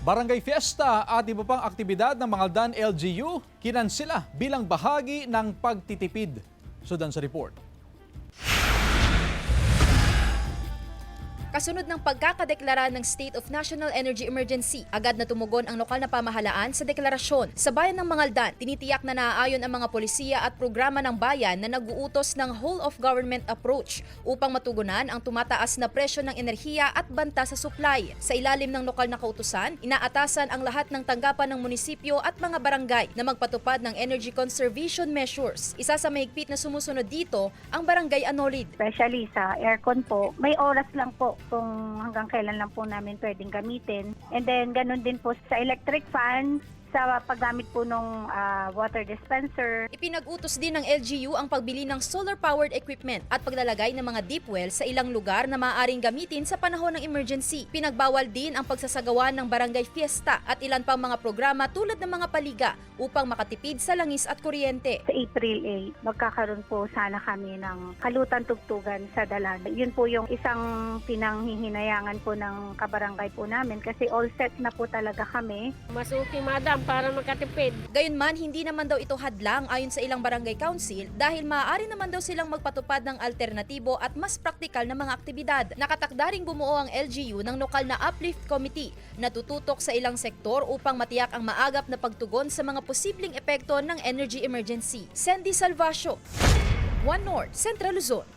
Barangay Fiesta at iba pang aktibidad ng Mangaldan LGU kinansela bilang bahagi ng pagtitipid. Sudan sa report. Kasunod ng pagkakadeklara ng State of National Energy Emergency, agad na tumugon ang lokal na pamahalaan sa deklarasyon. Sa bayan ng Mangaldan, tinitiyak na naaayon ang mga polisiya at programa ng bayan na nag-uutos ng whole-of-government approach upang matugunan ang tumataas na presyo ng enerhiya at banta sa supply. Sa ilalim ng lokal na kautusan, inaatasan ang lahat ng tanggapan ng munisipyo at mga barangay na magpatupad ng energy conservation measures. Isa sa mahigpit na sumusunod dito, ang Barangay Anolid. Especially sa aircon po, may oras lang po kung hanggang kailan lang po namin pwedeng gamitin. And then, ganun din po sa electric fan, sa paggamit po ng water dispenser. Ipinag-utos din ng LGU ang pagbili ng solar-powered equipment at paglalagay ng mga deep well sa ilang lugar na maaaring gamitin sa panahon ng emergency. Pinagbawal din ang pagsasagawa ng barangay fiesta at ilan pang mga programa tulad ng mga paliga upang makatipid sa langis at kuryente. Sa April 8, magkakaroon po sana kami ng kalutan-tugtugan sa Dalan. Yun po yung isang pinanghihinayangan po ng kabarangay po namin kasi all set na po talaga kami. Masuki, madam, para makatipid. Gayunman, hindi naman daw ito hadlang ayon sa ilang barangay council dahil maaari naman daw silang magpatupad ng alternatibo at mas praktikal na mga aktibidad. Nakatakda ring bumuo ang LGU ng lokal na uplift committee na tututok sa ilang sektor upang matiyak ang maagap na pagtugon sa mga posibleng epekto ng energy emergency. Sandy Salvacio, One North, Central Luzon.